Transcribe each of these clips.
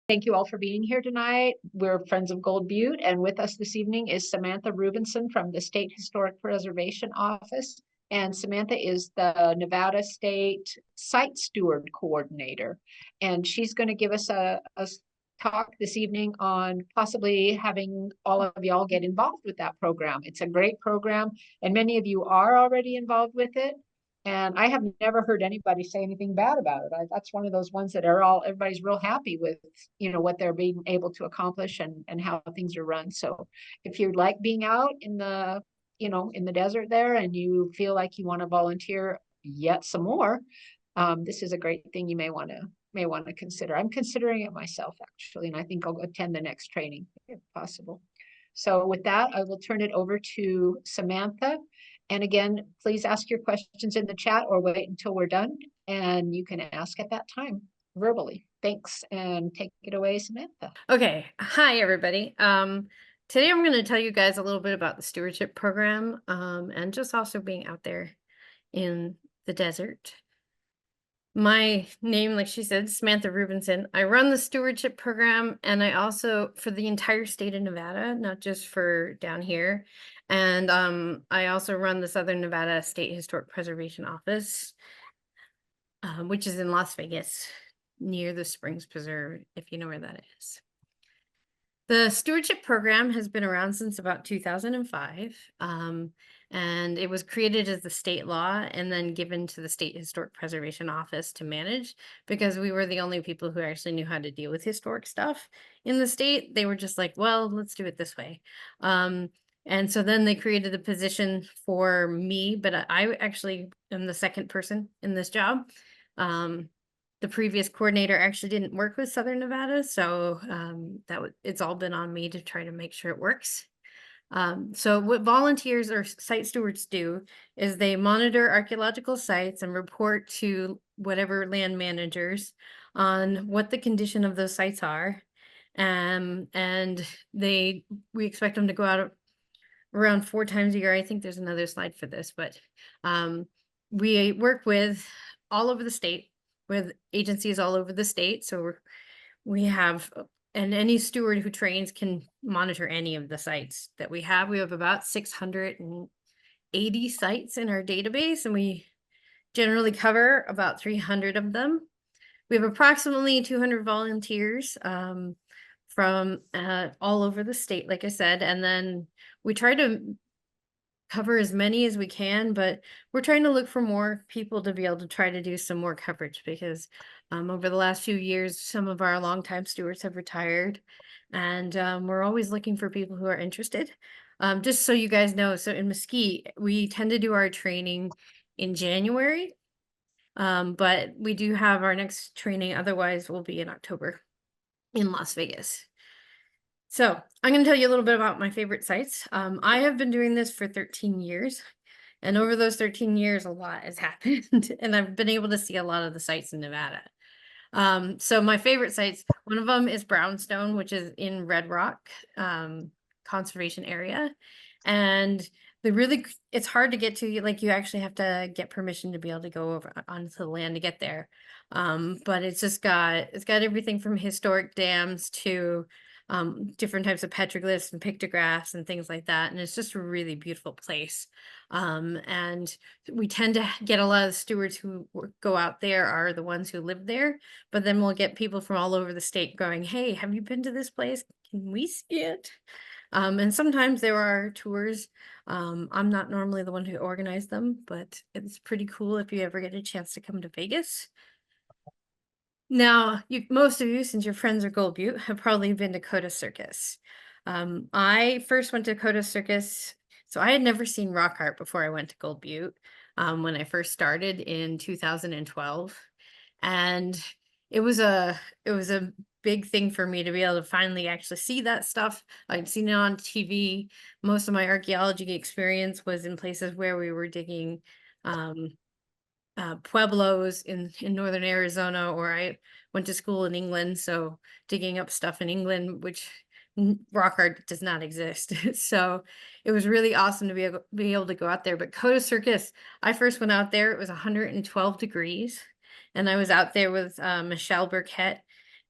Thank you all for being here tonight. We're Friends of Gold Butte, and with us this evening is Samantha Rubinson from the State Historic Preservation Office. And Samantha is the Nevada State Site Steward Coordinator. And she's going to give us a talk this evening on possibly having all of y'all get involved with that program. It's a great program, and many of you are already involved with it. And I have never heard anybody say anything bad about it. That's one of those ones that everybody's real happy with, what they're being able to accomplish and how things are run. So if you like being out in the desert there and you feel like you want to volunteer yet some more, this is a great thing you may want to consider. I'm considering it myself, actually, and I think I'll attend the next training if possible. So with that, I will turn it over to Samantha. And again, please ask your questions in the chat or wait until we're done, and you can ask at that time verbally. Thanks, and take it away, Samantha. Okay, hi everybody. Today I'm going to tell you guys a little bit about the stewardship program, and just also being out there in the desert. My name, like she said, Samantha Rubinson. I run the stewardship program, and I also for the entire state of Nevada, not just for down here. And I also run the Southern Nevada State Historic Preservation Office, which is in Las Vegas, near the Springs Preserve, if you know where that is. The stewardship program has been around since about 2005, and it was created as the state law and then given to the State Historic Preservation Office to manage because we were the only people who actually knew how to deal with historic stuff in the state. They were just like, well, let's do it this way. And so then they created a position for me, but I actually am the second person in this job. The previous coordinator actually didn't work with Southern Nevada, so it's all been on me to try to make sure it works. So what volunteers or site stewards do is they monitor archaeological sites and report to whatever land managers on what the condition of those sites are. And we expect them to go out around 4 times a year. I think there's another slide for this, but we work with all over the state, with agencies all over the state. So we have, and any steward who trains can monitor any of the sites that we have. We have about 680 sites in our database, and we generally cover about 300 of them. We have approximately 200 volunteers from all over the state, like I said, and then we try to cover as many as we can, but we're trying to look for more people to be able to try to do some more coverage because over the last few years, some of our longtime stewards have retired, and we're always looking for people who are interested. Just so you guys know, so in Mesquite, we tend to do our training in January, but we do have our next training, otherwise will be in October in Las Vegas. So I'm going to tell you a little bit about my favorite sites. I have been doing this for 13 years, and over those 13 years, a lot has happened, and I've been able to see a lot of the sites in Nevada. So my favorite sites, one of them is Brownstone, which is in Red Rock Conservation Area, and it's hard to get to. Like, you actually have to get permission to be able to go over onto the land to get there. But it's got everything from historic dams to different types of petroglyphs and pictographs and things like that. And it's just a really beautiful place. And we tend to get a lot of stewards who go out there are the ones who live there, but then we'll get people from all over the state going, hey, have you been to this place? Can we see it? And sometimes there are tours. I'm not normally the one who organized them, but it's pretty cool if you ever get a chance to come to Vegas. Now, most of you, since you're friends of Gold Butte, have probably been to Coda Circus. I first went to Coda Circus, so I had never seen rock art before I went to Gold Butte when I first started in 2012. And it was a big thing for me to be able to finally actually see that stuff. I'd seen it on TV. Most of my archaeology experience was in places where we were digging pueblos in northern Arizona, or I went to school in England, so digging up stuff in England, which rock art does not exist. So it was really awesome to be able to go out there. But Coda Circus, I first went out there, it was 112 degrees, and I was out there with Michelle Burkett,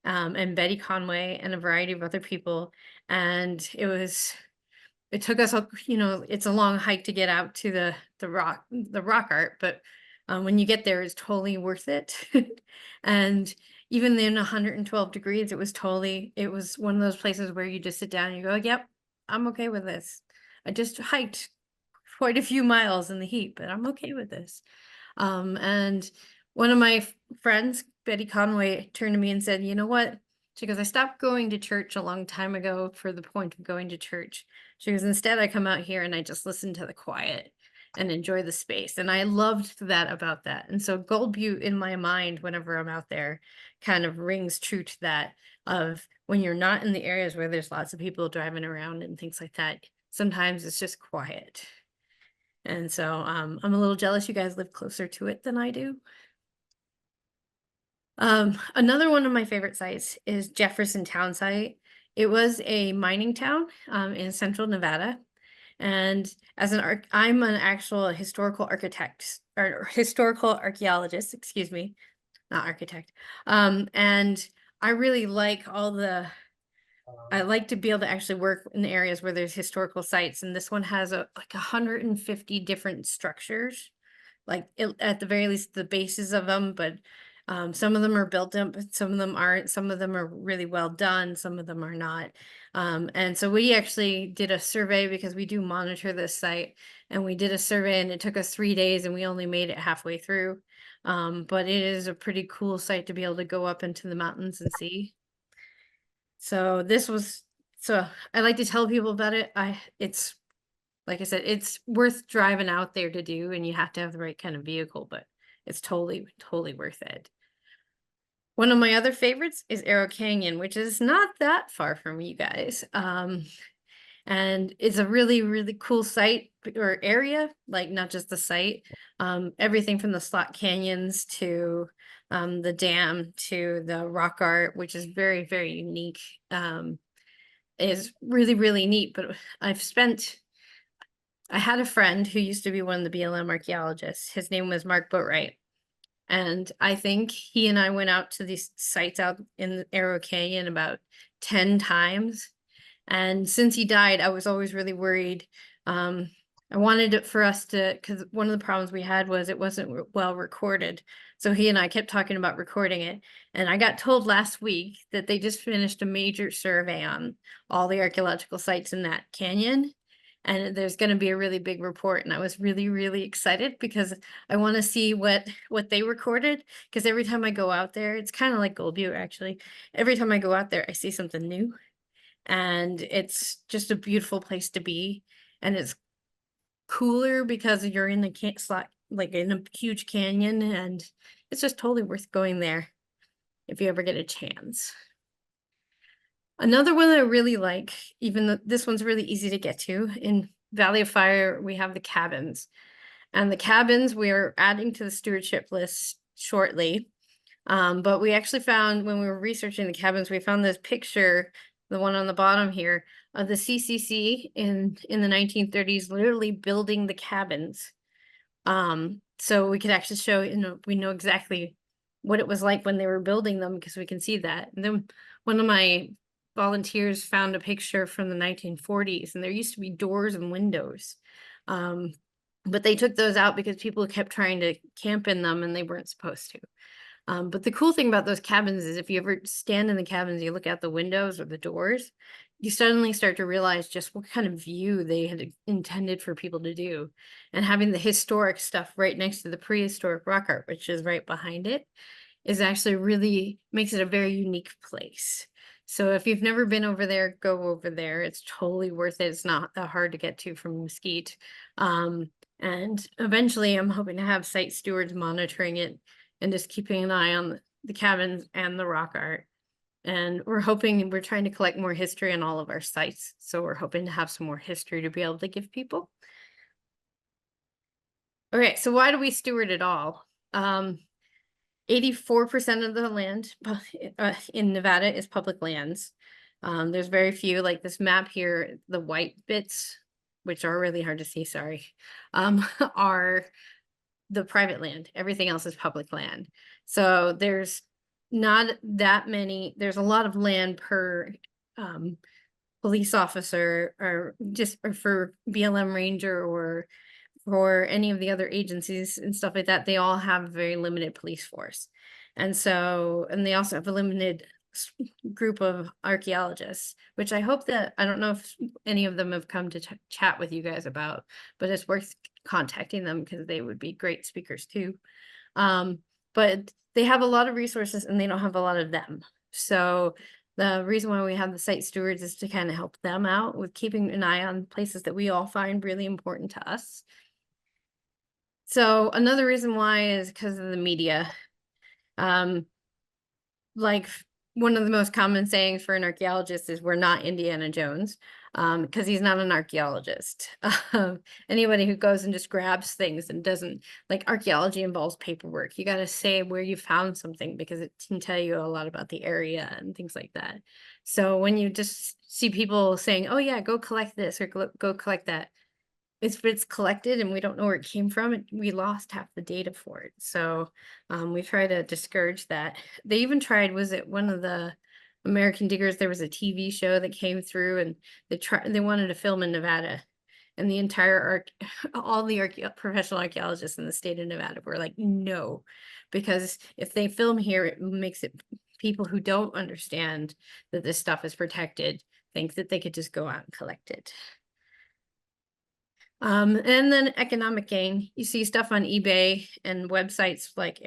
and Betty Conway and a variety of other people. And it took us, it's a long hike to get out to the rock art, but when you get there, it's totally worth it. And even in 112 degrees, it was one of those places where you just sit down and you go, yep, I'm okay with this. I just hiked quite a few miles in the heat, but I'm okay with this. And one of my friends, Betty Conway, turned to me and said, you know what? She goes, I stopped going to church a long time ago for the point of going to church. She goes, instead, I come out here and I just listen to the quiet and enjoy the space. And I loved that about that. And so Gold Butte in my mind, whenever I'm out there, kind of rings true to that of when you're not in the areas where there's lots of people driving around and things like that. Sometimes it's just quiet. And so I'm a little jealous you guys live closer to it than I do. Another one of my favorite sites is Jefferson Town site. It was a mining town in central Nevada. And as I'm an actual historical architect or historical archaeologist, excuse me, not architect. And I really like I like to be able to actually work in areas where there's historical sites. And this one has like 150 different structures, like at the very least the bases of them, but some of them are built up, some of them aren't, some of them are really well done, some of them are not. And so we actually did a survey because we do monitor this site, and we did a survey and it took us 3 days and we only made it halfway through. But it is a pretty cool site to be able to go up into the mountains and see. So I like to tell people about it. It's like I said, it's worth driving out there to do, and you have to have the right kind of vehicle, but it's totally, totally worth it. One of my other favorites is Arrow Canyon, which is not that far from you guys. And it's a really, really cool site or area, like not just the site, everything from the slot canyons to the dam to the rock art, which is very, very unique, is really, really neat. But I had a friend who used to be one of the BLM archaeologists. His name was Mark Boatwright. And I think he and I went out to these sites out in the Arrow Canyon about 10 times. And since he died, I was always really worried. I wanted it for us to, because one of the problems we had was it wasn't well recorded. So he and I kept talking about recording it. And I got told last week that they just finished a major survey on all the archaeological sites in that canyon. And there's going to be a really big report. And I was really, really excited because I want to see what they recorded. Because every time I go out there, it's kind of like Gold Butte, actually. Every time I go out there, I see something new. And it's just a beautiful place to be. And it's cooler because you're in the slot, like in a huge canyon. And it's just totally worth going there if you ever get a chance. Another one that I really like, even though this one's really easy to get to, in Valley of Fire, we have the cabins. And the cabins we're adding to the stewardship list shortly. But we actually found, when we were researching the cabins, we found this picture, the one on the bottom here, of the CCC in the 1930s, literally building the cabins. So we could actually show, we know exactly what it was like when they were building them, because we can see that. And then one of my volunteers found a picture from the 1940s, and there used to be doors and windows. But they took those out because people kept trying to camp in them and they weren't supposed to. But the cool thing about those cabins is if you ever stand in the cabins, you look out the windows or the doors, you suddenly start to realize just what kind of view they had intended for people to do. And having the historic stuff right next to the prehistoric rock art, which is right behind it, is actually really makes it a very unique place. So if you've never been over there, go over there. It's totally worth it. It's not that hard to get to from Mesquite. And eventually I'm hoping to have site stewards monitoring it and just keeping an eye on the cabins and the rock art. And we're trying to collect more history on all of our sites. So we're hoping to have some more history to be able to give people. Okay, so why do we steward it all? 84% of the land in Nevada is public lands. There's very few, like this map here, the white bits, which are really hard to see, sorry, are the private land. Everything else is public land. So there's not that many, there's a lot of land per police officer, or just or for BLM ranger, or for any of the other agencies and stuff like that. They all have a very limited police force. And so, and they also have a limited group of archaeologists, which I hope that, I don't know if any of them have come to chat with you guys about, but it's worth contacting them because they would be great speakers too. But they have a lot of resources and they don't have a lot of them. So the reason why we have the site stewards is to kind of help them out with keeping an eye on places that we all find really important to us. So another reason why is because of the media. Like one of the most common sayings for an archaeologist is we're not Indiana Jones, because he's not an archaeologist. Anybody who goes and just grabs things and doesn't, like, archaeology involves paperwork. You got to say where you found something because it can tell you a lot about the area and things like that. So when you just see people saying, oh yeah, go collect this or go collect that, if it's collected and we don't know where it came from, we lost half the data for it. So we try to discourage that. They even tried, was it one of the American Diggers? There was a TV show that came through and they wanted to film in Nevada. And the entire all the professional archaeologists in the state of Nevada were like, no, because if they film here, it makes it people who don't understand that this stuff is protected think that they could just go out and collect it. And then economic gain. You see stuff on eBay and websites like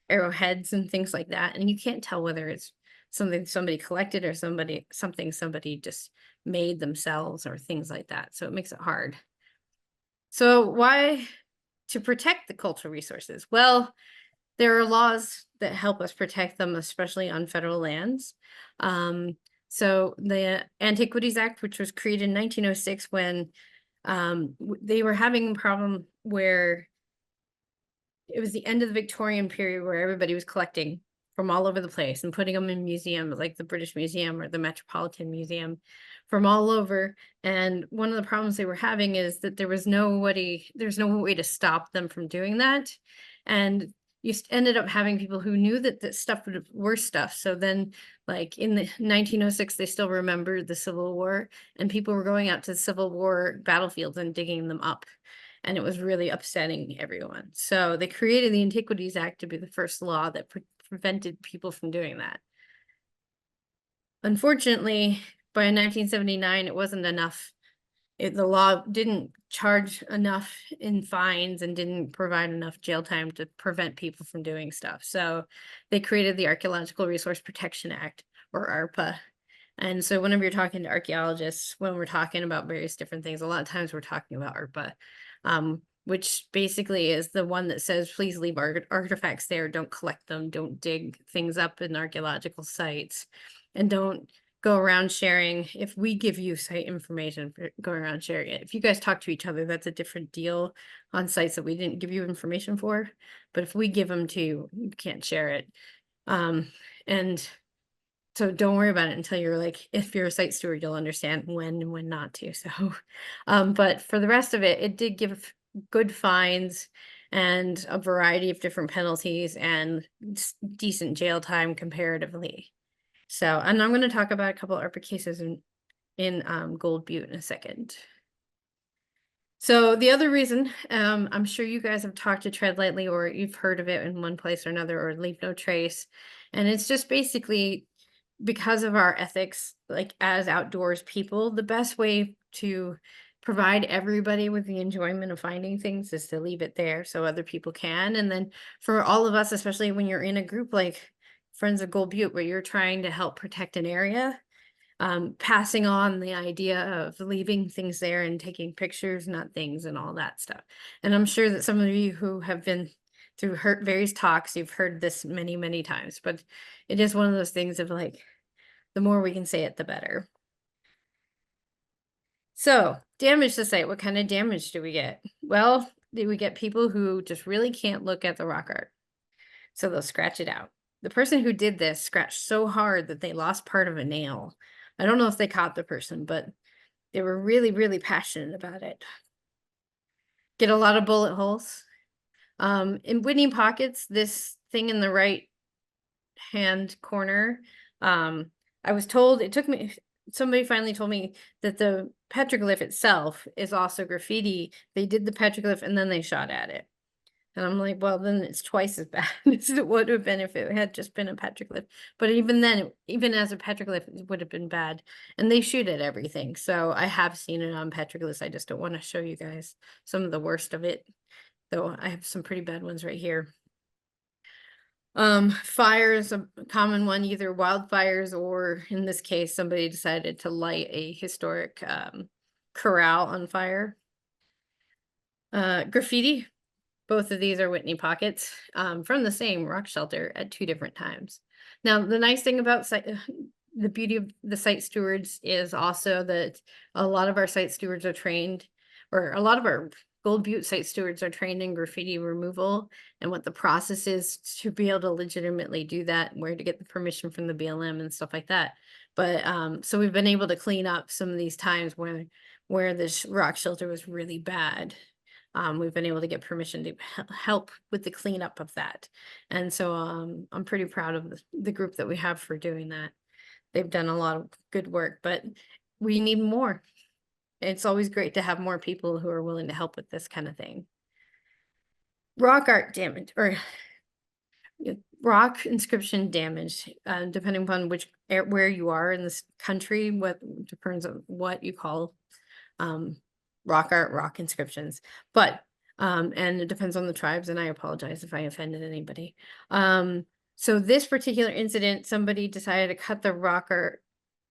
Arrowheads and things like that, and you can't tell whether it's something somebody collected or something somebody just made themselves or things like that. So it makes it hard. So why to protect the cultural resources? Well, there are laws that help us protect them, especially on federal lands. So the Antiquities Act, which was created in 1906 when they were having a problem where it was the end of the Victorian period where everybody was collecting from all over the place and putting them in museums like the British Museum or the Metropolitan Museum from all over. And one of the problems they were having is that there's no way to stop them from doing that. And you ended up having people who knew that that stuff was worse stuff. So then, like in the 1906, they still remembered the Civil War, and people were going out to the Civil War battlefields and digging them up. And it was really upsetting everyone. So they created the Antiquities Act to be the first law that prevented people from doing that. Unfortunately, by 1979, it wasn't enough. The law didn't charge enough in fines and didn't provide enough jail time to prevent people from doing stuff. So they created the Archaeological Resource Protection Act, or ARPA. And so whenever you're talking to archaeologists, when we're talking about various different things, a lot of times we're talking about ARPA, which basically is the one that says, please leave artifacts there, don't collect them, don't dig things up in archaeological sites, and don't go around sharing. If we give you site information, go around sharing it. If you guys talk to each other, that's a different deal on sites that we didn't give you information for. But if we give them to you, you can't share it. And so don't worry about it until you're like, if you're a site steward, you'll understand when and when not to. So, but for the rest of it, it did give good fines and a variety of different penalties and decent jail time comparatively. So, and I'm going to talk about a couple of ARPA cases in Gold Butte in a second. So the other reason, I'm sure you guys have talked to Tread Lightly, or you've heard of it in one place or another, or Leave No Trace. And it's just basically because of our ethics, like as outdoors people, the best way to provide everybody with the enjoyment of finding things is to leave it there so other people can. And then for all of us, especially when you're in a group like Friends of Gold Butte, where you're trying to help protect an area, passing on the idea of leaving things there and taking pictures, not things, and all that stuff. And I'm sure that some of you who have been through various talks, you've heard this many, many times, but it is one of those things of like, the more we can say it, the better. So damage to site, what kind of damage do we get? Well, we get people who just really can't look at the rock art. So they'll scratch it out. The person who did this scratched so hard that they lost part of a nail. I don't know if they caught the person, but they were really, really passionate about it. Get a lot of bullet holes. In Whitney pockets, this thing in the right hand corner. I was told, it took me, somebody finally told me that the petroglyph itself is also graffiti. They did the petroglyph and then they shot at it. And I'm like, well, then it's twice as bad as it would have been if it had just been a petroglyph. But even then, even as a petroglyph, it would have been bad. And they shoot at everything. So I have seen it on petroglyphs. I just don't want to show you guys some of the worst of it, though I have some pretty bad ones right here. Fire is a common one, either wildfires or in this case, somebody decided to light a historic corral on fire. Graffiti. Both of these are Whitney pockets from the same rock shelter at 2 different times. Now, the nice thing about the beauty of the site stewards is also that a lot of our site stewards are trained, or a lot of our Gold Butte site stewards are trained in graffiti removal and what the process is to be able to legitimately do that, where to get the permission from the BLM and stuff like that. But so we've been able to clean up some of these times where this rock shelter was really bad. We've been able to get permission to help with the cleanup of that. And so I'm pretty proud of the group that we have for doing that. They've done a lot of good work, but we need more. It's always great to have more people who are willing to help with this kind of thing. Rock art damage, or rock inscription damage, depending upon where you are in this country, what depends on what you call rock art, rock inscriptions, but and it depends on the tribes, and I apologize if I offended anybody. So this particular incident, somebody decided to cut the rock art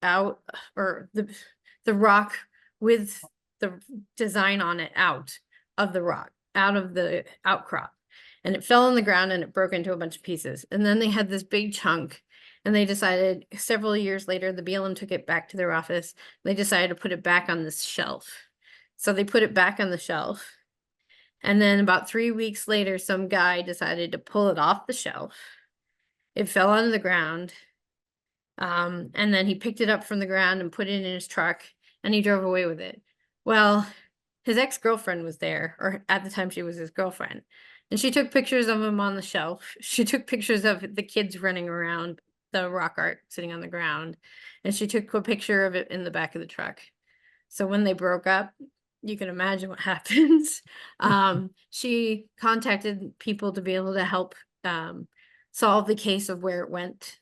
out, or the rock with the design on it out of the rock, out of the outcrop, and it fell on the ground and it broke into a bunch of pieces. And then they had this big chunk, and they decided several years later, the BLM took it back to their office. They decided to put it back on this shelf. So they put it back on the shelf. And then about 3 weeks later, some guy decided to pull it off the shelf. It fell onto the ground. And then he picked it up from the ground and put it in his truck, and he drove away with it. Well, his ex-girlfriend was there, or at the time she was his girlfriend. And she took pictures of him on the shelf. She took pictures of the kids running around, the rock art sitting on the ground. And she took a picture of it in the back of the truck. So when they broke up, you can imagine what happens. She contacted people to be able to help solve the case of where it went.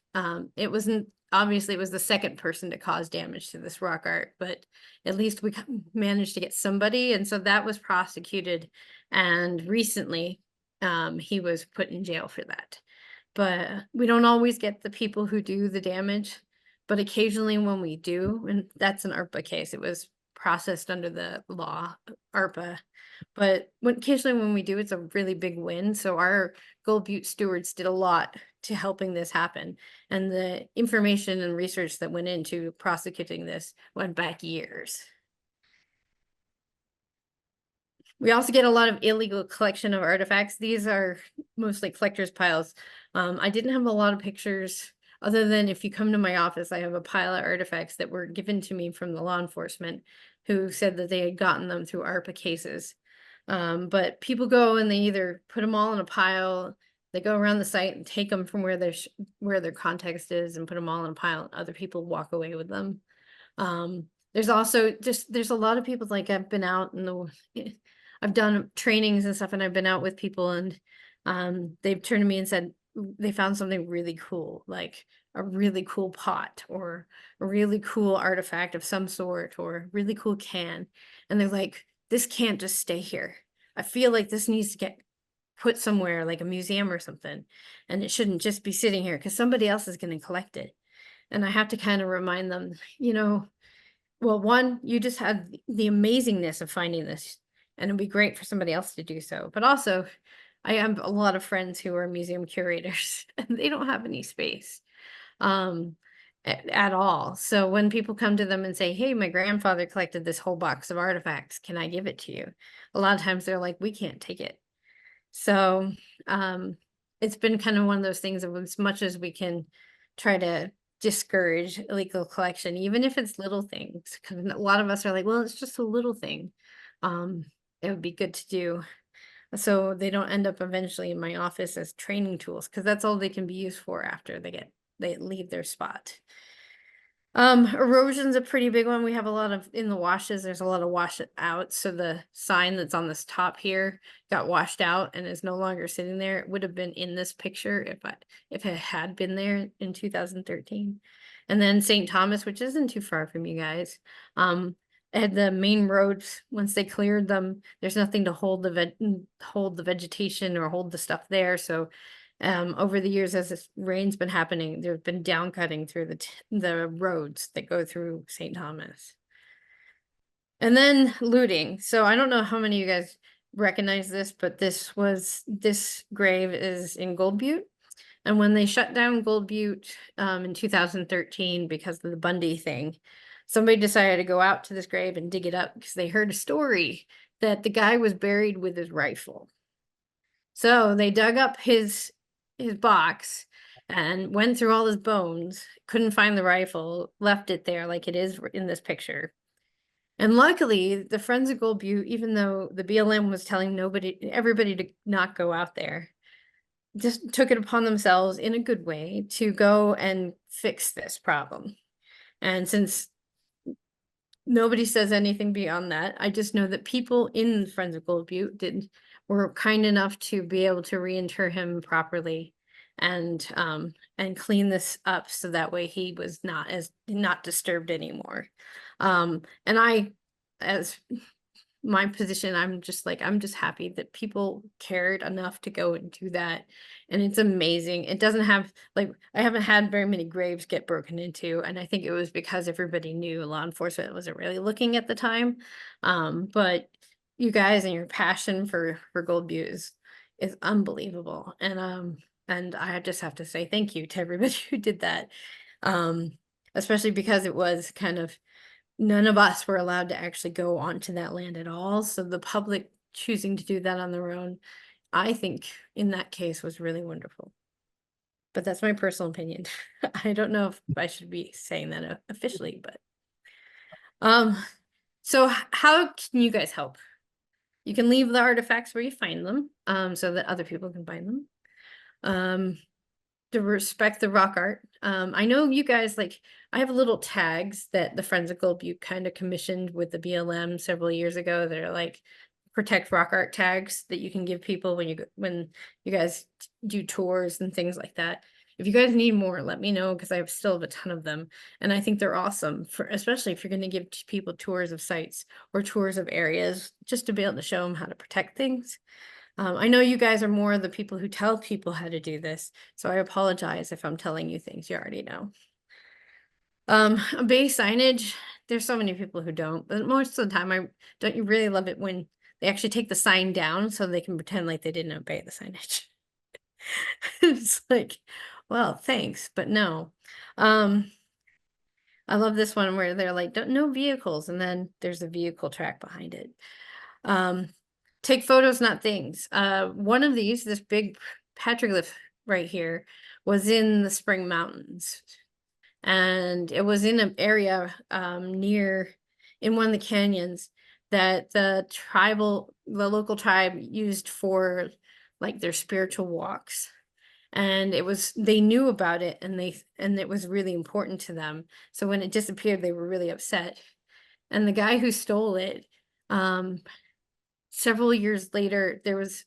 It wasn't, obviously it was the second person to cause damage to this rock art, but at least we managed to get somebody. And so that was prosecuted. And recently he was put in jail for that. But we don't always get the people who do the damage, but occasionally when we do, and that's an ARPA case, it was processed under the law, ARPA. But occasionally when we do, it's a really big win. So our Gold Butte stewards did a lot to helping this happen. And the information and research that went into prosecuting this went back years. We also get a lot of illegal collection of artifacts. These are mostly collector's piles. I didn't have a lot of pictures, other than if you come to my office, I have a pile of artifacts that were given to me from the law enforcement who said that they had gotten them through ARPA cases. But people go and they either put them all in a pile, they go around the site and take them from where their context is and put them all in a pile, and other people walk away with them. There's also there's a lot of people, like I've been out in I've done trainings and stuff, and I've been out with people, and they've turned to me and said they found something really cool, like a really cool pot or a really cool artifact of some sort or a really cool can. And they're like, this can't just stay here. I feel like this needs to get put somewhere, like a museum or something. And it shouldn't just be sitting here because somebody else is going to collect it. And I have to kind of remind them, well, one, you just have the amazingness of finding this, and it'd be great for somebody else to do so. But also, I have a lot of friends who are museum curators, and they don't have any space at all. So when people come to them and say, hey, my grandfather collected this whole box of artifacts, can I give it to you? A lot of times they're like, we can't take it. So it's been kind of one of those things of, as much as we can try to discourage illegal collection, even if it's little things, because a lot of us are like, well, it's just a little thing. It would be good to do. so they don't end up eventually in my office as training tools, because that's all they can be used for after they leave their spot. Erosion's a pretty big one. We have a lot of, in the washes, there's a lot of wash out. So the sign that's on this top here got washed out and is no longer sitting there. It would have been in this picture if it had been there in 2013. And then St. Thomas, which isn't too far from you guys. At the main roads, once they cleared them, there's nothing to hold the vegetation or hold the stuff there. So over the years, as this rain's been happening, there's been down cutting through the roads that go through St. Thomas. And then looting. So I don't know how many of you guys recognize this, but this grave is in Gold Butte. And when they shut down Gold Butte in 2013 because of the Bundy thing, somebody decided to go out to this grave and dig it up because they heard a story that the guy was buried with his rifle. So they dug up his box and went through all his bones, couldn't find the rifle, left it there like it is in this picture. And luckily, the Friends of Gold Butte, even though the BLM was telling everybody to not go out there, just took it upon themselves in a good way to go and fix this problem. And since nobody says anything beyond that, I just know that people in Friends of Gold Butte were kind enough to be able to reinter him properly and clean this up so that way he was not disturbed anymore. And as my position, I'm just happy that people cared enough to go and do that. And it's amazing. It doesn't have, I haven't had very many graves get broken into. And I think it was because everybody knew law enforcement wasn't really looking at the time. But you guys and your passion for Gold Butte is unbelievable. And I just have to say thank you to everybody who did that. Especially because it was kind of, none of us were allowed to actually go onto that land at all. So the public choosing to do that on their own, I think in that case was really wonderful. But that's my personal opinion. I don't know if I should be saying that officially, but so how can you guys help? You can leave the artifacts where you find them, so that other people can find them. To respect the rock art. I know you guys, I have little tags that the Friends of Gold Butte kind of commissioned with the BLM several years ago that are like protect rock art tags that you can give people when you guys do tours and things like that. If you guys need more, let me know, because I still have a ton of them. And I think they're awesome, especially if you're going to give people tours of sites or tours of areas, just to be able to show them how to protect things. I know you guys are more the people who tell people how to do this, so I apologize if I'm telling you things you already know. Obey signage, there's so many people who don't, but most of the time, don't you really love it when they actually take the sign down so they can pretend like they didn't obey the signage? It's like, well, thanks, but no. I love this one where they're like, no vehicles, and then there's a vehicle track behind it. Take photos, not things. One of these, this big petroglyph right here, was in the Spring Mountains. And it was in an area in one of the canyons that the local tribe used for their spiritual walks. And they knew about it, and it was really important to them. So when it disappeared, they were really upset. And the guy who stole it, several years later,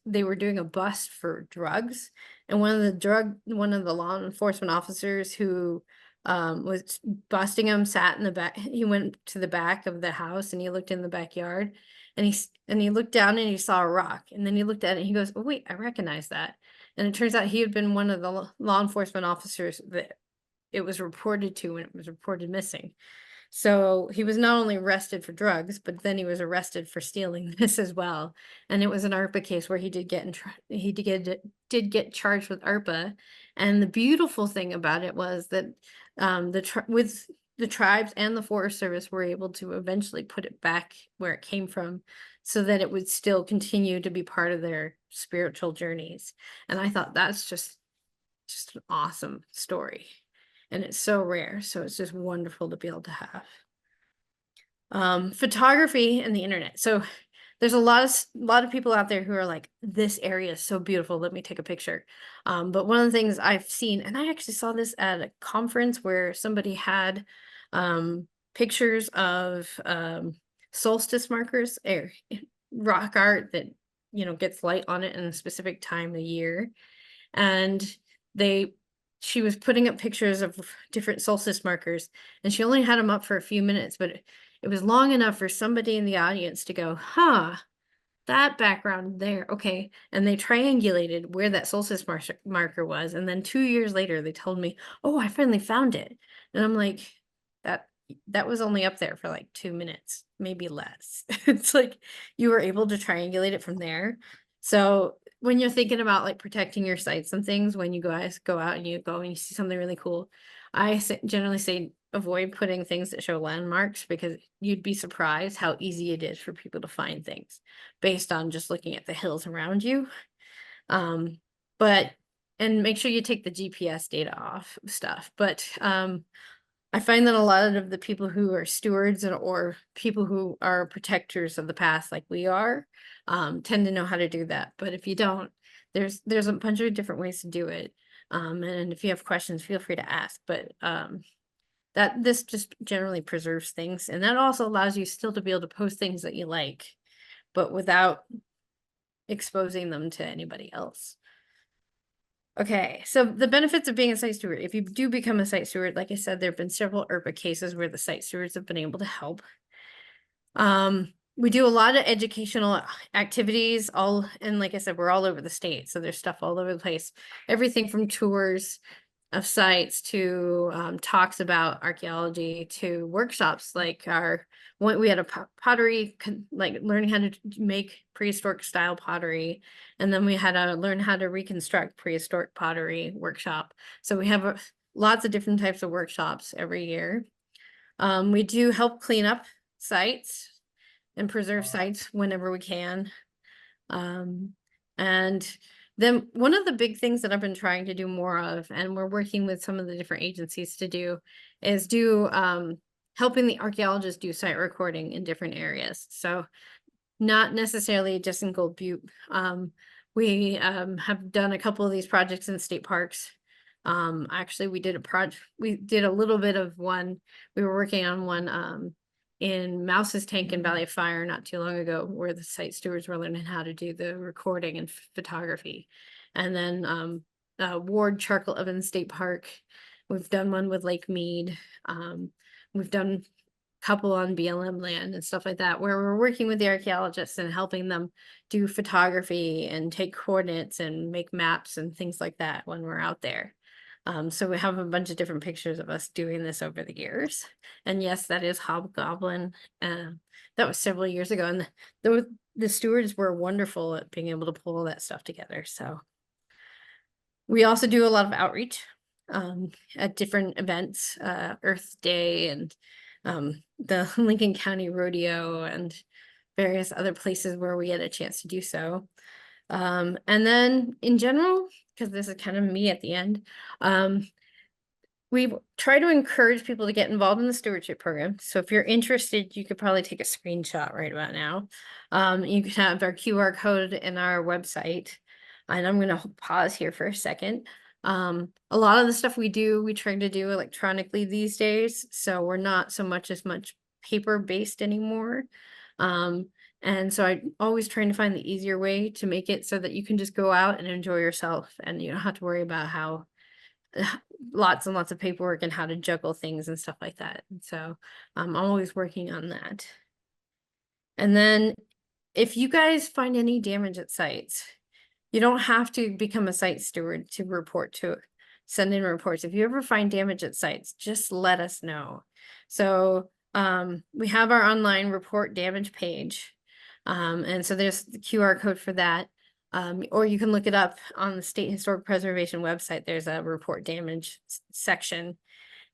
they were doing a bust for drugs, and one of the law enforcement officers who was busting him sat in the back. He went to the back of the house and he looked in the backyard, and he looked down and he saw a rock, and then he looked at it and he goes, "Oh wait, I recognize that." And it turns out he had been one of the law enforcement officers that it was reported to when it was reported missing. So he was not only arrested for drugs, but then he was arrested for stealing this as well. And it was an ARPA case where he did get charged with ARPA. And the beautiful thing about it was that with the tribes and the Forest Service were able to eventually put it back where it came from, so that it would still continue to be part of their spiritual journeys. And I thought that's just an awesome story. And it's so rare, so it's just wonderful to be able to have. Photography and the internet. So there's a lot of people out there who are like, this area is so beautiful, let me take a picture. But one of the things I've seen, and I actually saw this at a conference where somebody had pictures of solstice markers, or rock art that, you know, gets light on it in a specific time of year. And she was putting up pictures of different solstice markers, and she only had them up for a few minutes, but it was long enough for somebody in the audience to go, huh, that background there, okay. And they triangulated where that solstice marker was. And then 2 years later, they told me, oh, I finally found it. And I'm like, that was only up there for like 2 minutes, maybe less. It's like you were able to triangulate it from there. So when you're thinking about like protecting your sites and things, when you guys go out and you see something really cool, I generally say avoid putting things that show landmarks, because you'd be surprised how easy it is for people to find things based on just looking at the hills around you. And make sure you take the GPS data off stuff. But I find that a lot of the people who are stewards or people who are protectors of the past, like we are, tend to know how to do that. But if you don't, there's a bunch of different ways to do it. And if you have questions, feel free to ask. But this just generally preserves things, and that also allows you still to be able to post things that you like, but without exposing them to anybody else. Okay, so the benefits of being a site steward. If you do become a site steward, like I said, there have been several URPA cases where the site stewards have been able to help. We do a lot of educational activities, and like I said, we're all over the state, so there's stuff all over the place. Everything from tours of sites to talks about archaeology to workshops, like we had a pottery, like learning how to make prehistoric style pottery, and then we had a learn how to reconstruct prehistoric pottery workshop. So we have lots of different types of workshops every year. We do help clean up sites and preserve sites whenever we can. And then one of the big things that I've been trying to do more of, and we're working with some of the different agencies to do, is helping the archaeologists do site recording in different areas. So not necessarily just in Gold Butte. We have done a couple of these projects in state parks. Actually, we did a little bit of one. We were working on one in Mouse's Tank in Valley of Fire not too long ago, where the site stewards were learning how to do the recording and photography. And then Ward Charcoal Oven State Park, we've done one with Lake Mead. We've done a couple on BLM land and stuff like that, where we're working with the archaeologists and helping them do photography and take coordinates and make maps and things like that when we're out there. So we have a bunch of different pictures of us doing this over the years. And yes, that is Hobgoblin. That was several years ago. And the stewards were wonderful at being able to pull all that stuff together. So we also do a lot of outreach at different events, Earth Day and the Lincoln County Rodeo and various other places where we get a chance to do so. And then in general, because this is kind of me at the end, we try to encourage people to get involved in the stewardship program. So if you're interested, you could probably take a screenshot right about now. You can have our QR code in our website. And I'm going to pause here for a second. A lot of the stuff we try to do electronically these days. So we're not so much paper-based anymore. And so I'm always trying to find the easier way to make it so that you can just go out and enjoy yourself, and you don't have to worry about how lots and lots of paperwork and how to juggle things and stuff like that. And so I'm always working on that. And then if you guys find any damage at sites, you don't have to become a site steward to send in reports. If you ever find damage at sites, just let us know. So we have our online report damage page. And so there's the QR code for that. Or you can look it up on the State Historic Preservation website. There's a report damage section.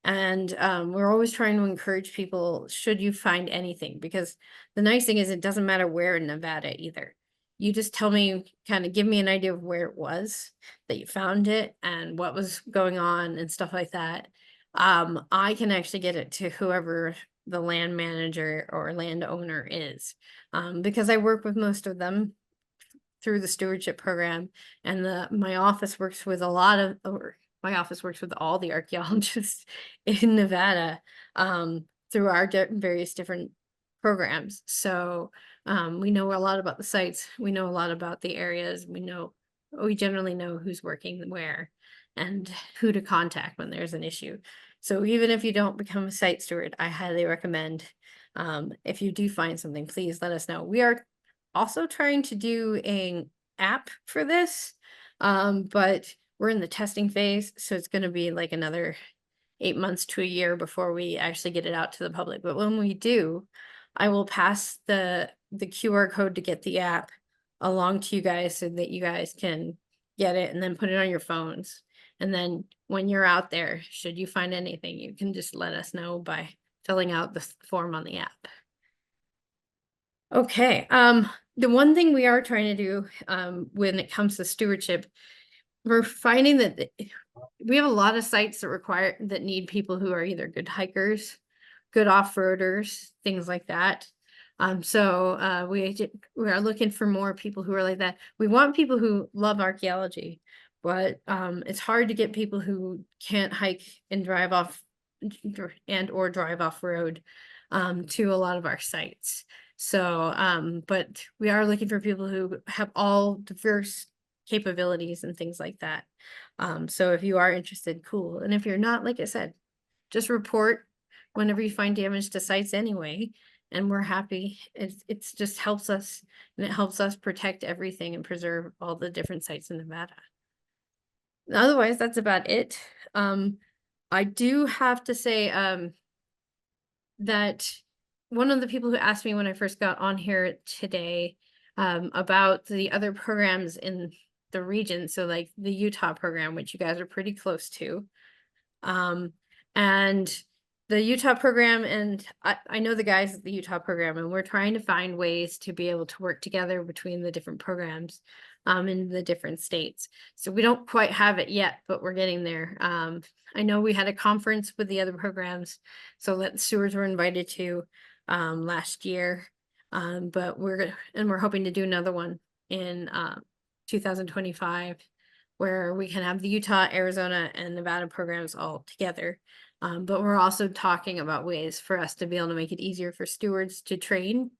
And we're always trying to encourage people, should you find anything, because the nice thing is it doesn't matter where in Nevada either. You just tell me, kind of give me an idea of where it was that you found it and what was going on and stuff like that. I can actually get it to whoever the land manager or landowner is, because I work with most of them through the stewardship program, and my office works with my office works with all the archaeologists in Nevada, through our various different programs. So we know a lot about the sites, we know a lot about the areas, we generally know who's working where and who to contact when there's an issue. So even if you don't become a site steward, I highly recommend, if you do find something, please let us know. We are also trying to do an app for this, but we're in the testing phase, so it's going to be like another 8 months to a year before we actually get it out to the public. But when we do, I will pass the QR code to get the app along to you guys so that you guys can get it and then put it on your phones. And then when you're out there, should you find anything, you can just let us know by filling out the form on the app. Okay, the one thing we are trying to do when it comes to stewardship, we're finding that we have a lot of sites that need people who are either good hikers, good off-roaders, things like that. So we are looking for more people who are like that. We want people who love archaeology, but it's hard to get people who can't hike and drive off or drive off-road to a lot of our sites. So, but we are looking for people who have all diverse capabilities and things like that. So if you are interested, cool. And if you're not, like I said, just report whenever you find damage to sites anyway. And we're happy. It's just helps us, and it helps us protect everything and preserve all the different sites in Nevada. Otherwise, that's about it. I do have to say that one of the people who asked me when I first got on here today about the other programs in the region, so like the Utah program, which you guys are pretty close to, and the Utah program, and I know the guys at the Utah program, and we're trying to find ways to be able to work together between the different programs in the different states. So we don't quite have it yet, but we're getting there. I know we had a conference with the other programs, so that stewards were invited to last year, but we're hoping to do another one in 2025, where we can have the Utah, Arizona, and Nevada programs all together. But we're also talking about ways for us to be able to make it easier for stewards to train,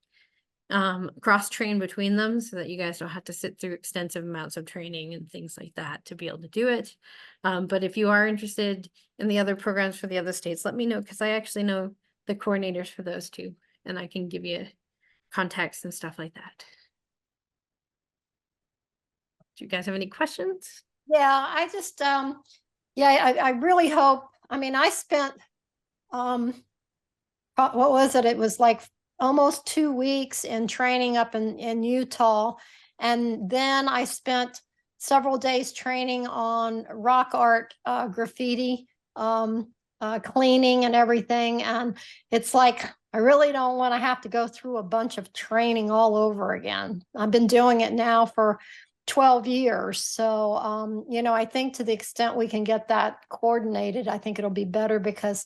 cross-train between them, so that you guys don't have to sit through extensive amounts of training and things like that to be able to do it. But if you are interested in the other programs for the other states, let me know, because I actually know the coordinators for those two, and I can give you contacts and stuff like that. Do you guys have any questions? Yeah, I just yeah, I really hope. I mean, I spent what was it? It was like almost 2 weeks in training up in Utah, and then I spent several days training on rock art, graffiti, cleaning and everything. And it's like, I really don't want to have to go through a bunch of training all over again. I've been doing it now for 12 years. So, you know, I think to the extent we can get that coordinated, I think it'll be better, because,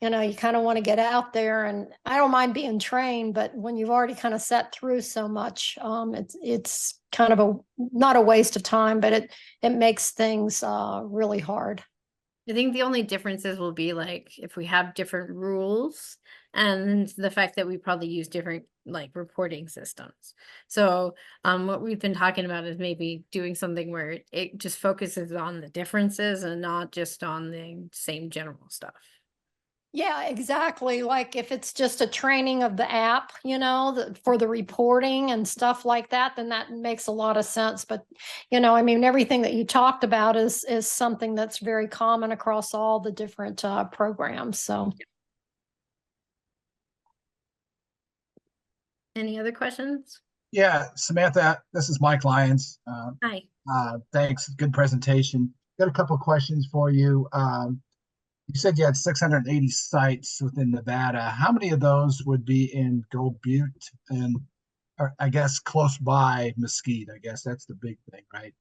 you know, you kind of want to get out there, and I don't mind being trained, but when you've already kind of sat through so much, it's kind of not a waste of time, but it makes things really hard. I think the only differences will be like if we have different rules, and the fact that we probably use different like reporting systems. So what we've been talking about is maybe doing something where it just focuses on the differences and not just on the same general stuff. Yeah, exactly. Like if it's just a training of the app, you know, for the reporting and stuff like that, then that makes a lot of sense. But, you know, I mean, everything that you talked about is something that's very common across all the different programs. So, any other questions? Yeah, Samantha, this is Mike Lyons. Hi. Thanks. Good presentation. Got a couple of questions for you. You said you had 680 sites within Nevada. How many of those would be in Gold Butte and, or I guess, close by Mesquite? I guess that's the big thing, right?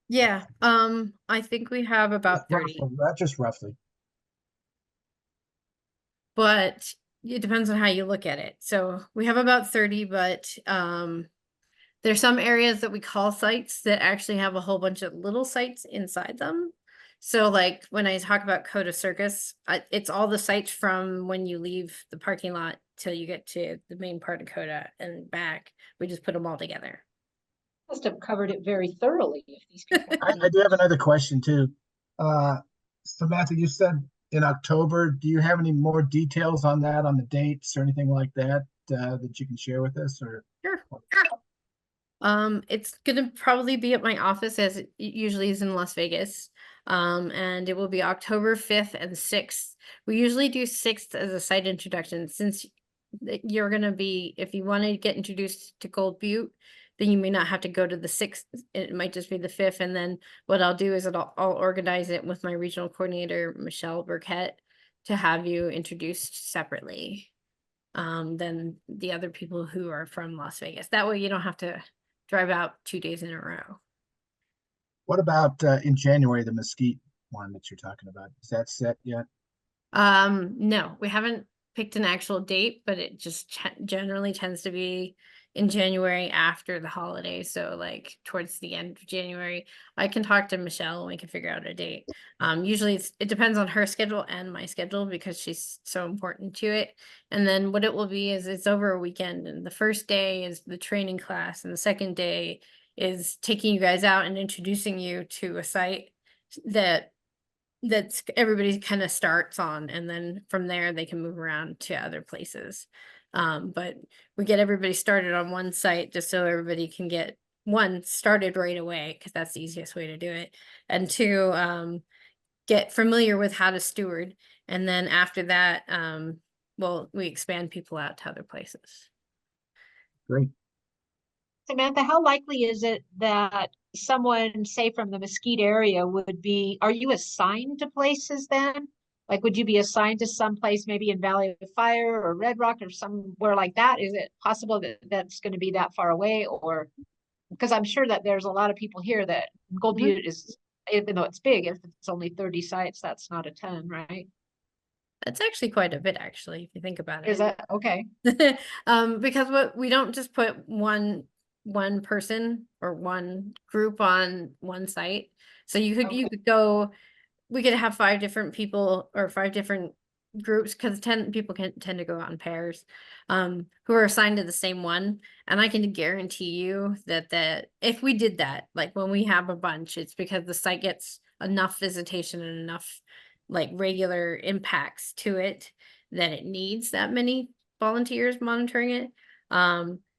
Yeah, I think we have about 30. Just roughly. But it depends on how you look at it. So we have about 30, but there's some areas that we call sites that actually have a whole bunch of little sites inside them. So like when I talk about Coda Circus, it's all the sites from when you leave the parking lot till you get to the main part of Coda and back. We just put them all together. Must have covered it very thoroughly if these people. I do have another question too. Samantha, you said in October. Do you have any more details on that, on the dates or anything like that, that you can share with us? Or Sure. It's gonna probably be at my office, as it usually is in Las Vegas. And it will be October 5th and 6th. We usually do 6th as a site introduction, since you're gonna be, if you want to get introduced to Gold Butte, then you may not have to go to the 6th. It might just be the 5th. And then what I'll do is I'll organize it with my regional coordinator, Michelle Burkett, to have you introduced separately than the other people who are from Las Vegas. That way you don't have to drive out 2 days in a row. what about in January, the Mesquite one that you're talking about? Is that set yet? No, we haven't picked an actual date, but it just generally tends to be in January after the holidays. So like towards the end of January, I can talk to Michelle and we can figure out a date. Usually it depends on her schedule and my schedule because she's so important to it. And then what it will be is it's over a weekend, and the first day is the training class, and the second day is taking you guys out and introducing you to a site that's everybody kind of starts on, and then from there they can move around to other places. But we get everybody started on one site just so everybody can get, one, started right away, because that's the easiest way to do it, and two, get familiar with how to steward. And then after that, well, we expand people out to other places. Great. Samantha, how likely is it that someone, say from the Mesquite area, would be, are you assigned to places then? Like, would you be assigned to some place maybe in Valley of Fire or Red Rock or somewhere like that? Is it possible that that's going to be that far away? Or, because I'm sure that there's a lot of people here that Gold Mhm. Butte is, even though it's big, if it's only 30 sites, that's not a ton, right? That's actually quite a bit, actually, if you think about it. Is that okay? Because we don't just put one person or one group on one site. So you Okay. could go, we could have 5 different people or 5 different groups, because 10 people can tend to go out in pairs, who are assigned to the same one. And I can guarantee you that if we did that, like when we have a bunch, it's because the site gets enough visitation and enough like regular impacts to it that it needs that many volunteers monitoring it.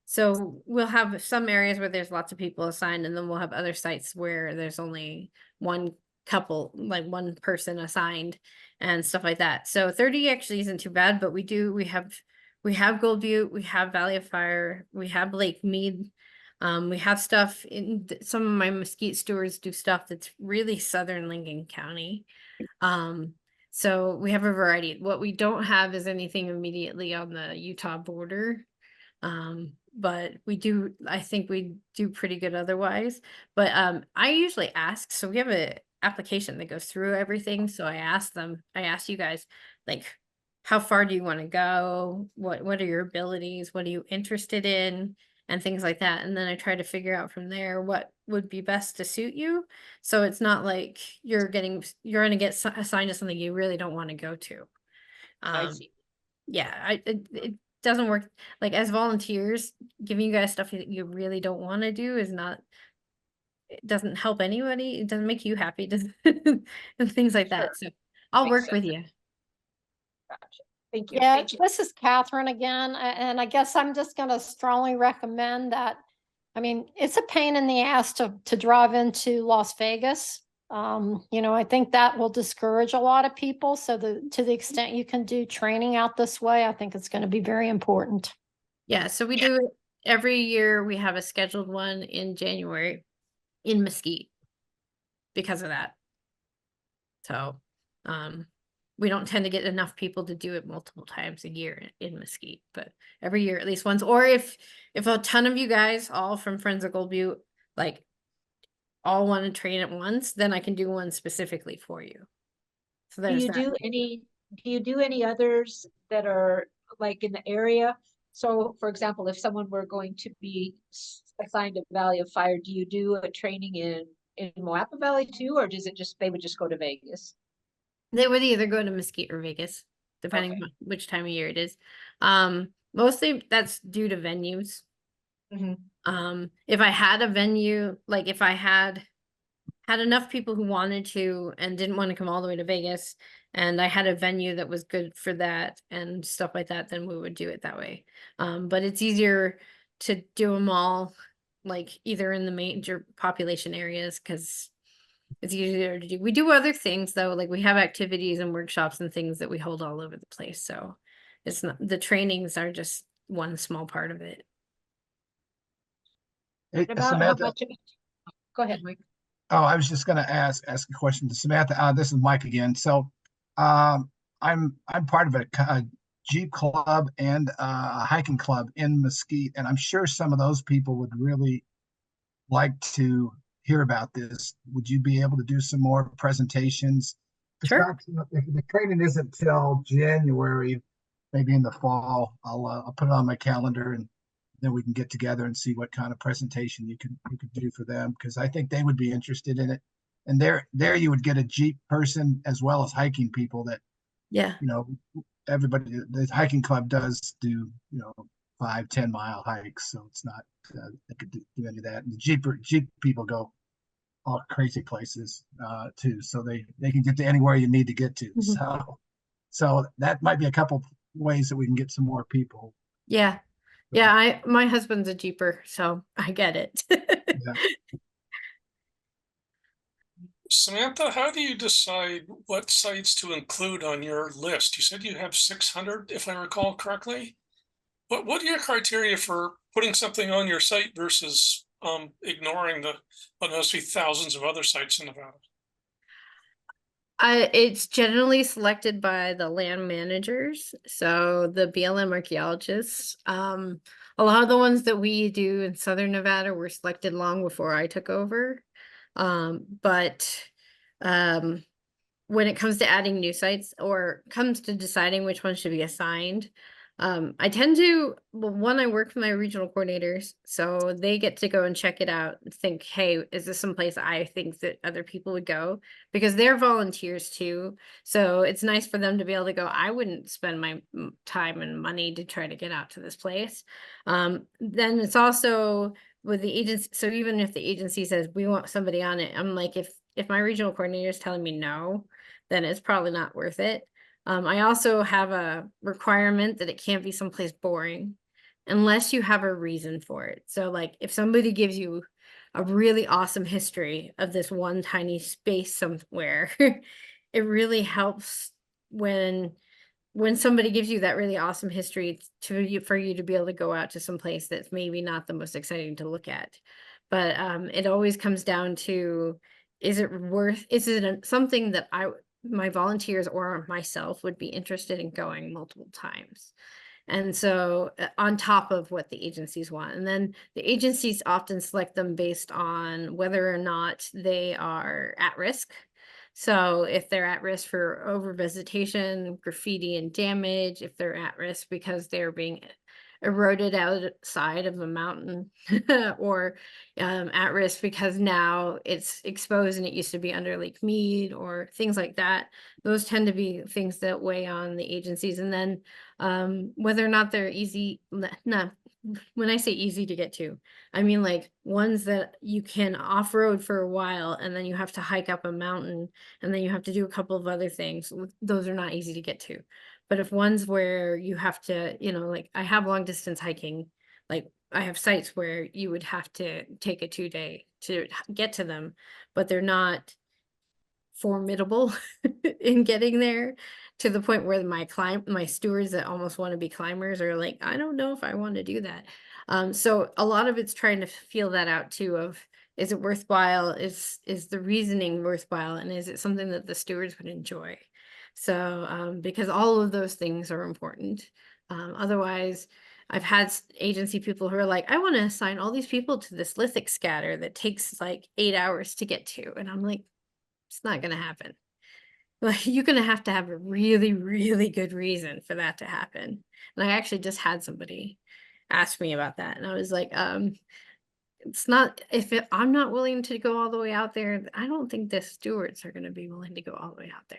So we'll have some areas where there's lots of people assigned, and then we'll have other sites where there's only one couple, like one person assigned and stuff like that. So 30 actually isn't too bad, but we have Gold Butte, we have Valley of Fire, we have Lake Mead. We have stuff in some of my Mesquite stewards do stuff that's really southern Lincoln County. So we have a variety. What we don't have is anything immediately on the Utah border. But I think we do pretty good otherwise. But I usually ask, so we have a application that goes through everything. So I asked you guys, like, how far do you want to go? What are your abilities? What are you interested in? And things like that. And then I try to figure out from there what would be best to suit you. So it's not like you're going to get assigned to something you really don't want to go to. I see. Yeah, it doesn't work. Like, as volunteers, giving you guys stuff that you really don't want to do it doesn't help anybody. It doesn't make you happy, and things like Sure. that. So I'll Makes work sense. with you. Gotcha. Thank you. Yeah, Thank you. this is Catherine again, and I guess I'm just going to strongly recommend that. I mean, it's a pain in the ass to drive into Las Vegas. I think that will discourage a lot of people. So to the extent you can do training out this way, I think it's going to be very important. Yeah, so we do every year. We have a scheduled one in January in Mesquite because of that. So, we don't tend to get enough people to do it multiple times a year in Mesquite, but every year at least once. Or if a ton of you guys, all from Friends of Gold Butte, like all want to train at once, then I can do one specifically for you. So Do there's you that. do any others that are like in the area? So for example, if someone were going to be assigned a Valley of Fire, do you do a training in Moapa Valley too, or does it just, they would just go to Vegas? They would either go to Mesquite or Vegas, depending Okay. on which time of year it is. Mostly that's due to venues. If I had a venue, like if I had enough people who wanted to and didn't want to come all the way to Vegas, and I had a venue that was good for that and stuff like that, then we would do it that way. But it's easier to do them all, like either in the major population areas, because it's easier to do. We do other things though, like we have activities and workshops and things that we hold all over the place. So it's not, the trainings are just one small part of it. Hey, What about how Samantha, much of it? Go ahead, Mike. oh, I was just going to ask a question to Samantha. This is Mike again. So, I'm part of a Jeep club and a hiking club in Mesquite, and I'm sure some of those people would really like to hear about this. Would you be able to do some more presentations? It's Sure. not, if the training isn't till January, maybe in the fall, I'll put it on my calendar, and then we can get together and see what kind of presentation you could do for them, because I think they would be interested in it. And there you would get a Jeep person as well as hiking people that, Yeah. you know, everybody, the hiking club does do, 5-10 mile hikes, so it's not they could do any of that. And the Jeep people go all crazy places too, so they can get to anywhere you need to get to. So that might be a couple ways that we can get some more people. Yeah. Yeah, my husband's a Jeeper, so I get it. Yeah. Samantha, how do you decide what sites to include on your list? You said you have 600, if I recall correctly. What are your criteria for putting something on your site versus ignoring what must be thousands of other sites in Nevada? It's generally selected by the land managers, so the BLM archaeologists. A lot of the ones that we do in Southern Nevada were selected long before I took over. But when it comes to adding new sites or comes to deciding which ones should be assigned, I tend to, well, one, I work with my regional coordinators, so they get to go and check it out and think, hey, is this someplace I think that other people would go? Because they're volunteers too. So it's nice for them to be able to go, I wouldn't spend my time and money to try to get out to this place. Then it's also with the agency. So even if the agency says we want somebody on it, I'm like, if my regional coordinator is telling me no, then it's probably not worth it. I also have a requirement that it can't be someplace boring unless you have a reason for it. So like if somebody gives you a really awesome history of this one tiny space somewhere, it really helps when somebody gives you that really awesome history for you to be able to go out to some place that's maybe not the most exciting to look at. But it always comes down to, is it something that my volunteers or myself would be interested in going multiple times? And so on top of what the agencies want, and then the agencies often select them based on whether or not they are at risk. So if they're at risk for over-visitation, graffiti and damage, if they're at risk because they're being eroded outside of a mountain or at risk because now it's exposed and it used to be under Lake Mead or things like that. Those tend to be things that weigh on the agencies. And then whether or not they're easy, no, when I say easy to get to, I mean like ones that you can off-road for a while and then you have to hike up a mountain and then you have to do a couple of other things. Those are not easy to get to. But if ones where you have to, like I have long distance hiking, like I have sites where you would have to take a 2-day to get to them, but they're not formidable in getting there to the point where my stewards that almost want to be climbers are like, I don't know if I want to do that. So a lot of it's trying to feel that out too of, is it worthwhile? Is the reasoning worthwhile? And is it something that the stewards would enjoy? So, because all of those things are important. Otherwise, I've had agency people who are like, I want to assign all these people to this lithic scatter that takes like 8 hours to get to. And I'm like, it's not going to happen. Like, you're gonna have to have a really, really good reason for that to happen. And I actually just had somebody ask me about that, and I was like, it's not, I'm not willing to go all the way out there, I don't think the stewards are gonna be willing to go all the way out there.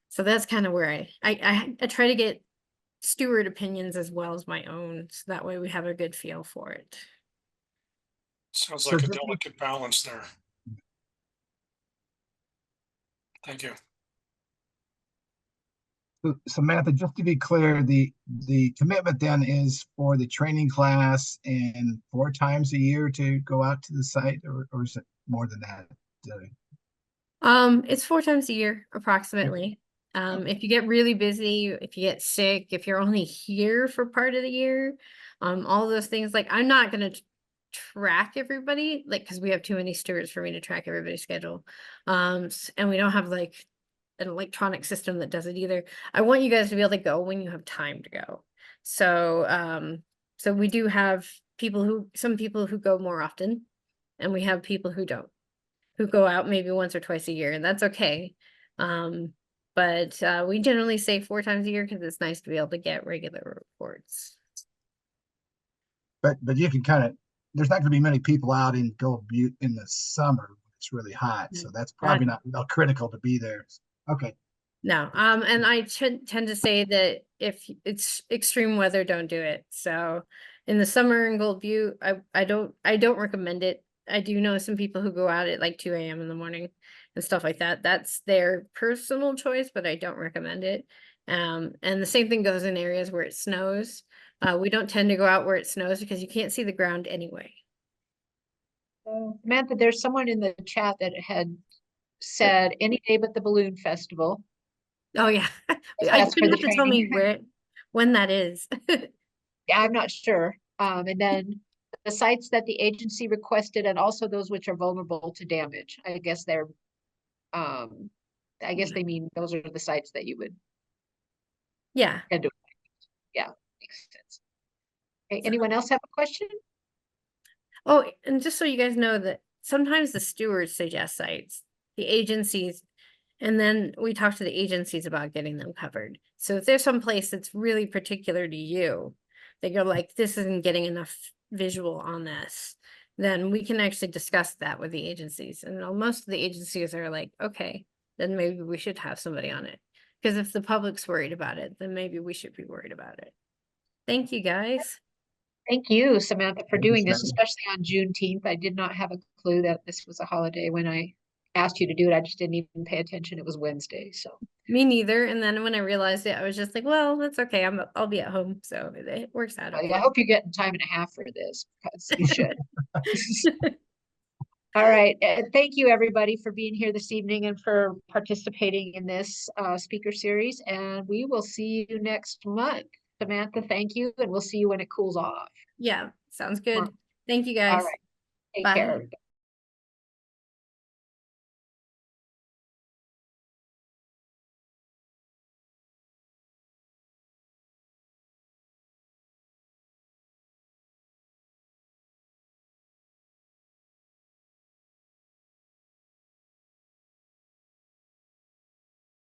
So that's kind of where I try to get steward opinions as well as my own, so that way we have a good feel for it. Sounds So like a just- delicate balance there. Thank you. Samantha, just to be clear, the commitment then is for the training class and 4 times a year to go out to the site, or is it more than that? It's 4 times a year, approximately. If you get really busy, if you get sick, if you're only here for part of the year, all those things, like, I'm not gonna track everybody, like, because we have too many stewards for me to track everybody's schedule. And we don't have like an electronic system that does it either. I want you guys to be able to go when you have time to go. So, so we do have some people who go more often, and we have people who don't, who go out maybe once or twice a year, and that's okay. But we generally say 4 times a year because it's nice to be able to get regular reports. But you can kind of, there's not going to be many people out in Gold Butte in the summer when it's really hot, so that's probably not real critical to be there. Okay. No, and I tend to say that if it's extreme weather, don't do it. So in the summer in Gold Butte, I don't recommend it. I do know some people who go out at like 2 a.m. in the morning and stuff like that. That's their personal choice, but I don't recommend it. And the same thing goes in areas where it snows. We don't tend to go out where it snows because you can't see the ground anyway. Samantha, there's someone in the chat that had said any day but the balloon festival. Oh yeah, That's you're for the gonna have to tell me training. when that is. Yeah, I'm not sure. And then the sites that the agency requested and also those which are vulnerable to damage. I guess they mean those are the sites that you would Yeah. do. Yeah, makes sense. Okay, anyone else have a question? Oh, and just so you guys know that sometimes the stewards suggest sites, the agencies, and then we talk to the agencies about getting them covered. So if there's some place that's really particular to you, that you're like, this isn't getting enough visual on this, then we can actually discuss that with the agencies. And most of the agencies are like, okay, then maybe we should have somebody on it. Because if the public's worried about it, then maybe we should be worried about it. Thank you, guys. Thank you, Samantha, for Thank you, doing this, Samantha. especially on Juneteenth. I did not have a clue that this was a holiday when I asked you to do it. I just didn't even pay attention. It was Wednesday, so. Me neither. And then when I realized it, I was just like, well, that's okay. I'll be at home. So it works out. I Okay. hope you're getting time and a half for this because you should. All right. Thank you, everybody, for being here this evening and for participating in this speaker series. And we will see you next month. Samantha, thank you. And we'll see you when it cools off. Yeah, sounds good. Thank you guys. All right. Take Bye. care.